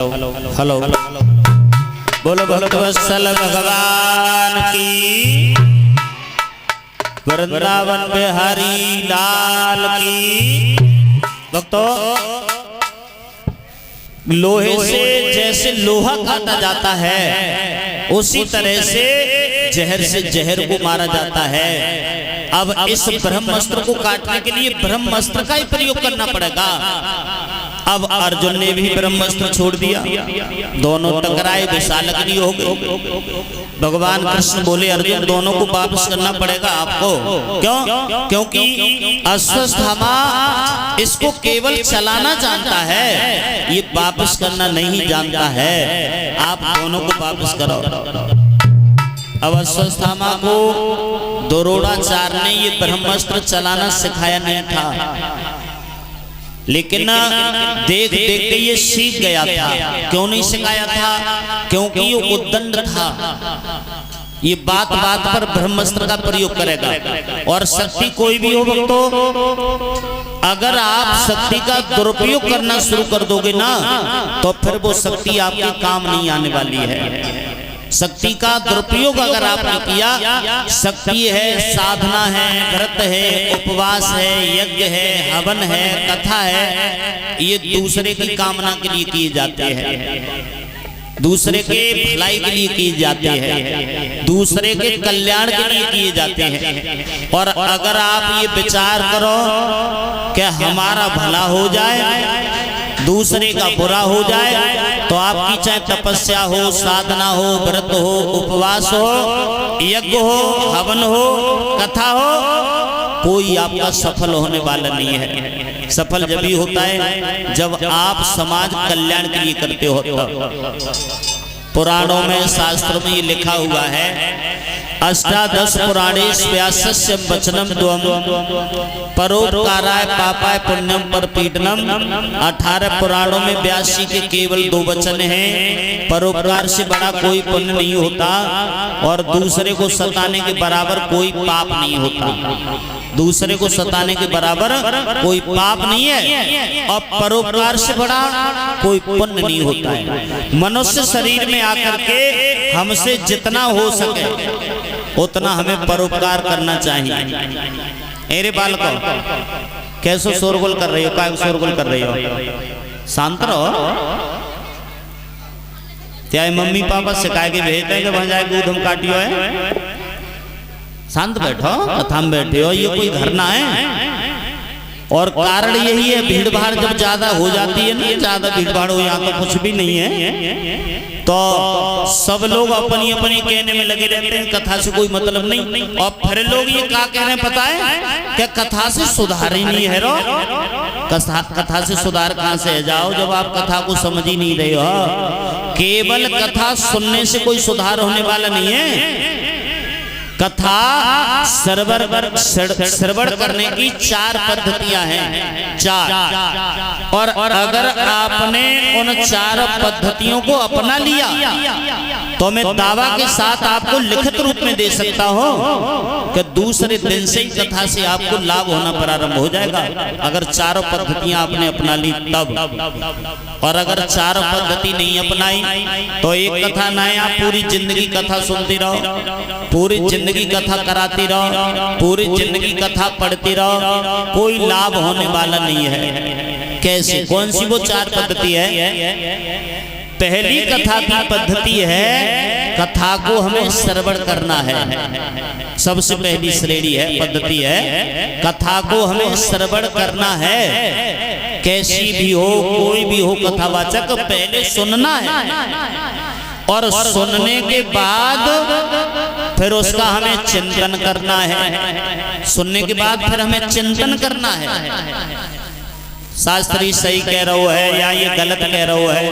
Hello बोलो भक्तवत्सल भगवान की, वृंदावन बिहारी लाल की। भक्तों, लोहे से जैसे लोहा काटा जाता है, उसी तरह से जहर को मारा जाता है। अब इस ब्रह्मास्त्र को काटने के लिए ब्रह्मास्त्र का ही प्रयोग करना पड़ेगा। अब अर्जुन ने भी ब्रह्मास्त्र छोड़ दिया, दोनों टकराए, विशालग्नि हो गए। भगवान कृष्ण बोले, अर्जुन दोनों को वापस करना पड़ेगा आपको। क्यों? क्योंकि अश्वत्थामा इसको केवल चलाना जानता है, ये वापस करना नहीं जानता है। आप दोनों को वापस करो। अब अश्वत्थामा को द्रोणाचार्य ने ये ब्रह्मास्त्र चलाना सिखाया नहीं था, लेकिन देख देख के ये सीख गया था। क्यों नहीं सिखाया था? क्योंकि ये उद्दंड था, ये बात बात पर ब्रह्मास्त्र का प्रयोग करेगा। और शक्ति कोई भी हो भक्तों, अगर आप शक्ति का दुरुपयोग करना शुरू कर दोगे ना, तो फिर वो शक्ति आपके काम नहीं आने वाली है। शक्ति का दुरुपयोग अगर आपने किया, शक्ति है, साधना है, व्रत है, उपवास है, यज्ञ है, हवन है, कथा है, ये दूसरे की कामना के लिए किए जाते हैं, दूसरे के भलाई के लिए किए जाते हैं, दूसरे के कल्याण के लिए किए जाते हैं। और अगर आप ये विचार करो कि हमारा भला हो जाए, दूसरे का बुरा हो जाए, तो आपकी चाहे तपस्या हो, साधना हो, व्रत हो, उपवास हो, यज्ञ हो, हवन हो, कथा हो, कोई आपका सफल होने वाला नहीं है। सफल जब ही होता है जब आप समाज कल्याण के लिए करते हो। पुराणों में, शास्त्रों में ये लिखा हुआ है, अष्टादश पुराणेषु व्यासस्य वचनम द्वम परोपकाराय पापाय पुण्यम परपीडनम। 18 पुराणों में व्यास जी के केवल 2 वचन हैं। परोपकार से बड़ा कोई पुण्य नहीं होता, और दूसरे को सताने के बराबर कोई पाप नहीं होता। दूसरे को सताने के बराबर कोई पाप नहीं है, और परोपकार से बड़ा कोई पुण्य नहीं होता है। मनुष्य शरीर में आकर के हमसे जितना हो सके उतना हमें परोपकार करना चाहिए। अरे बालकों, कैसो शोरगुल कर रही हो? काय शोरगुल कर रही हो? शांत रहो। क्या मम्मी पापा सिखाए के भेजते हैं कि वहां जाए दूध हम काटियो है? शांत बैठो, कथा में बैठे हो, ये कोई घर ना है। और कारण यही है, भीड़ भाड़ जब ज्यादा हो जाती है ना, ज्यादा भीड़ भाड़ हो, यहाँ तो कुछ भी नहीं है, तो सब लोग अपनी अपनी कहने में लगे रहते हैं, कथा से कोई मतलब नहीं। और फिर लोग ये क्या कह रहे हैं पता है? क्या कथा से सुधार ही नहीं है? रो कथा से सुधार कहां से है? जाओ, जब आप कथा को समझ ही नहीं रहे हो। केवल कथा सुनने से कोई सुधार होने वाला नहीं है। कथा श्रवण करने की 4 पद्धतियां हैं, 4। और अगर आपने उन 4 पद्धतियों को अपना लिया, तो मैं दावा के साथ आपको लिखित रूप में दे सकता हूं कि दूसरे दिन से ही कथा से आपको लाभ होना प्रारंभ हो जाएगा, अगर 4 पद्धतियां आपने अपना ली तब। और अगर 4 पद्धति नहीं अपनाई, तो एक कथा ना है, आप पूरी जिंदगी कथा सुनती रहो, पूरी जिंदगी कथा कराती रहो, पूरी जिंदगी कथा पढ़ती रहो, कोई लाभ होने वाला नहीं है। कैसे? कौन सी वो 4 पद्धति है? पहली कथा की पद्धति है, कथा को हमें श्रवण करना है। सबसे पहली श्रेणी है, पद्धति है, कथा को हमें श्रवण करना है। कैसी भी हो, कोई भी हो कथावाचक, पहले सुनना है, और सुनने के बाद फिर उसका हमें चिंतन करना है। सुनने के बाद फिर हमें चिंतन करना है, शास्त्री सही कह रहा है या ये गलत कह रहा है,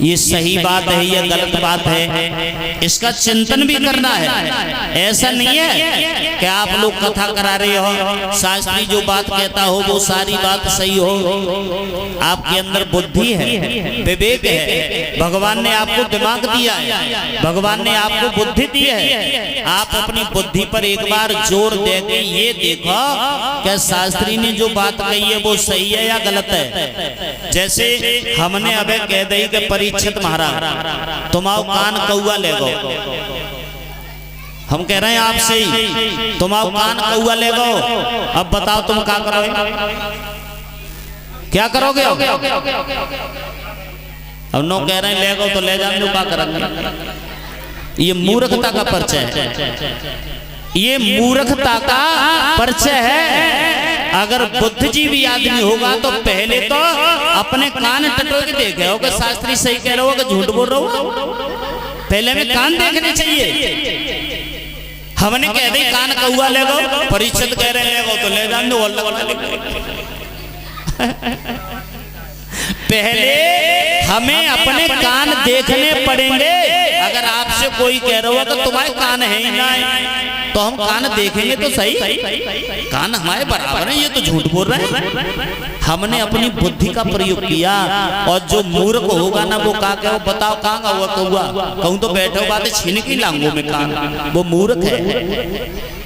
ये सही बात है या गलत बात है, इसका चिंतन भी करना है। ऐसा नहीं है कि आप लोग कथा करा रहे हो, शास्त्री जो बात कहता हो वो सारी बात सही हो। आपके अंदर बुद्धि है, विवेक है, भगवान ने आपको दिमाग दिया है, भगवान ने आपको बुद्धि दी है। आप अपनी बुद्धि पर एक बार जोर देके ये देखो क्या शास्त्री ने जो बात कही है वो सही है या गलत है। जैसे हमने अबे कह दी कि परीक्षित महाराज तुम्हारा कान कौआ ले गो, हम कह रहे हैं आपसे ही तुम्हारा कान कौआ ले गो, अब बताओ तुम क्या करोगे, क्या करोगे? अब नो कह रहे हैं ले गो तो ले जाने क्या करेंगे। ये मूर्खता का परिचय है, ये मूर्खता का परिचय है। अगर बुद्धिजीवी आदमी होगा तो पहले तो अपने कान टटोल के देखे हो कि शास्त्री सही कह रहे हो कि झूठ बोल रहे हो, पहले में कान देखने चाहिए। हमने कह दी कान कौआ ले गो, परीक्षित कह रहे ले गो तो ले जाने पहले हमें अपने कान देखने पड़ेंगे। अगर आपसे कोई कह रहा हो तो तुम्हारे कान है ही ना, तो हम कान देखेंगे तो सही, कान हमारे बराबर है, ये तो झूठ बोल रहे हैं। हमने अपनी बुद्धि का प्रयोग किया, और जो मूर्ख होगा ना वो का क्या बताओ कहाँ हुआ कौआ, कहूँ तो बैठे बात छीन की लांगों में कान, वो मूर्ख है।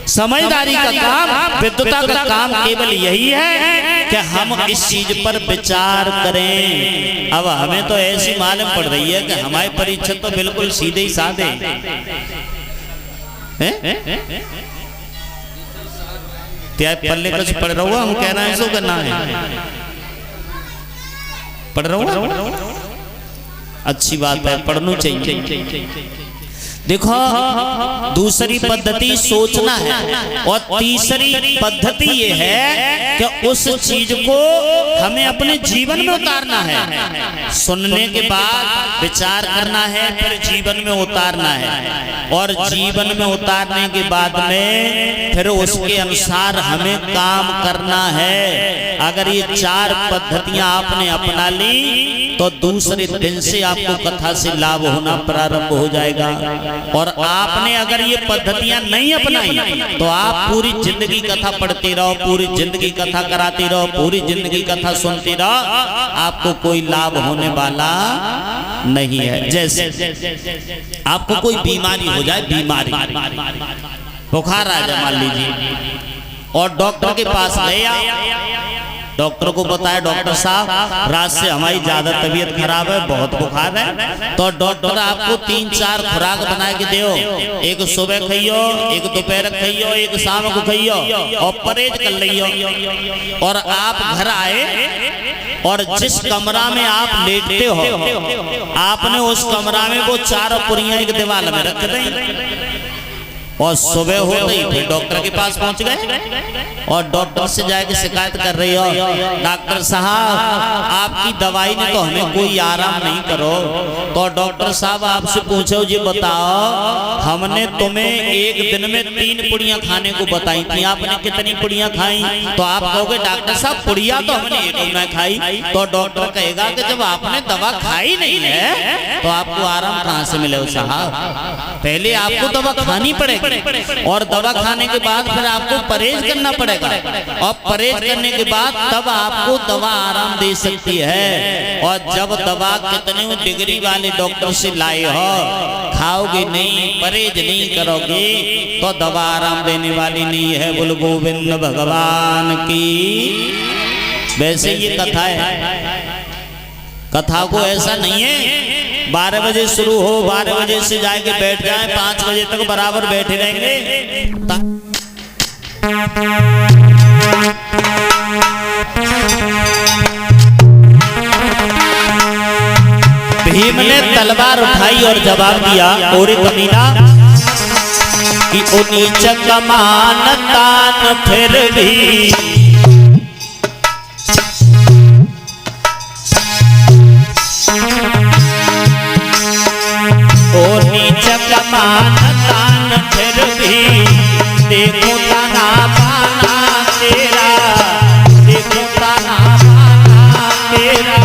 समझदारी का काम, विद्वता का काम केवल यही है कि हम इस चीज पर विचार करें। अब हमें तो ऐसी मालूम पड़ रही है कि हमारे परीक्षक तो बिल्कुल सीधे ही साधे क्या पल्ले कुछ पढ़ रहा हुआ, हम कह रहे हैं सो करना है, पढ़ रहा हुआ अच्छी बात है, पढ़ना चाहिए। देखो दूसरी पद्धति सोचना है, और तीसरी पद्धति ये है कि उस चीज को हमें अपने जीवन में उतारना है। सुनने के बाद विचार करना है, फिर जीवन में उतारना है, और जीवन में उतारने के बाद में फिर उसके अनुसार हमें काम करना है। अगर ये चार पद्धतियां आपने अपना ली तो दूसरे दिन से आपको कथा से लाभ होना प्रारंभ हो जाएगा। और आपने अगर ये पद्धतियां नहीं अपनाई तो आप पूरी जिंदगी कथा पढ़ते रहो, पूरी जिंदगी कथा कराते रहो, पूरी जिंदगी कथा सुनते रहो, आपको कोई लाभ होने वाला नहीं है। जैसे आपको कोई बीमारी हो जाए, बीमारी बुखार आ जाए मान लीजिए, और डॉक्टर के पास गए, डॉक्टर को बताया डॉक्टर साहब रात से हमारी ज्यादा तबीयत खराब है, बहुत बुखार है, तो डॉक्टर आपको 3-4 खुराक बना के दो, एक सुबह खाइयो, एक दोपहर खाइयो, एक शाम को खाइयो, और परहेज कर लियो। और आप घर आए और जिस कमरा में आप लेटते हो आपने उस कमरा में वो 4 पुरियां एक दीवार में रख दी, और सुबह हो गई फिर डॉक्टर के पास पहुंच गए, और डॉक्टर से जाके शिकायत कर रही हो, डॉक्टर साहब आपकी दवाई ने तो हमें कोई आराम नहीं करो। तो डॉक्टर साहब आपसे पूछो जी बताओ हमने तुम्हें एक दिन में 3 पुड़ियां खाने को बताई थी, आपने कितनी पुड़ियां खाई? तो आप कहोगे डॉक्टर साहब पुड़िया तो हमने एक में खाई। तो डॉक्टर कहेगा कि जब आपने दवा खाई नहीं है तो आपको आराम कहाँ से मिले साहब? पहले आपको दवा खानी पड़ेगी, और दवा खाने के बाद फिर आपको परहेज करना पड़ेगा, और परहेज करने के बाद तब आपको दवा आराम दे सकती है। और जब दवा कितने डिग्री वाले डॉक्टर से लाए हो, खाओगे नहीं, परहेज नहीं करोगे तो दवा आराम देने वाली नहीं है। बोल गोविंद भगवान की। वैसे ये कथा है, कथा को ऐसा नहीं है 12 बजे शुरू हो, 12 बजे से जाके बैठ जाए, 5 बजे तक बराबर बैठे रहेंगे। भीम ने तलवार उठाई और जवाब दिया, ओरे कमीना कि ओ नीच कमान तान फिर भी ओ नीच कमान तान फिर भी देखो ताना पाना तेरा, देखो ताना पाना तेरा।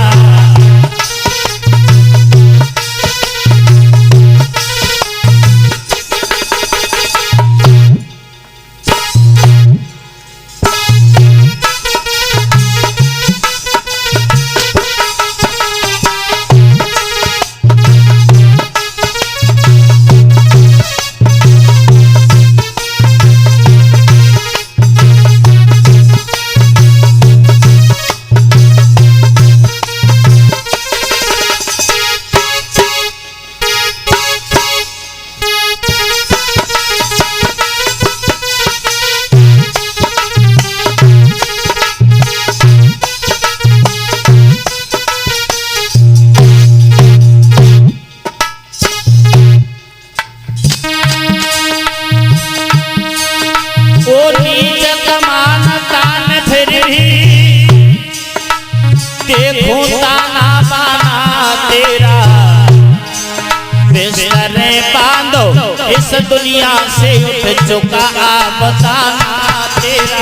इस दुनिया से उठ चुका बताना तेरा।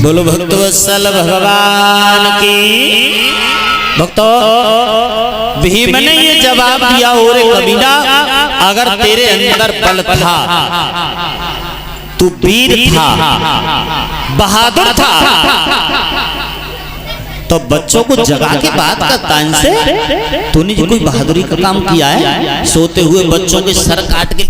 बोलो भक्तवत्सल भगवान की। भक्तों, भीम ने ये जवाब दिया, ओरे कबीरा, अगर तेरे अंदर बल था, तू वीर था, बहादुर था, तो बच्चों को जगा के बात करता इनसे। तूने जो कोई बहादुरी का काम किया है, सोते हुए बच्चों के सर काट के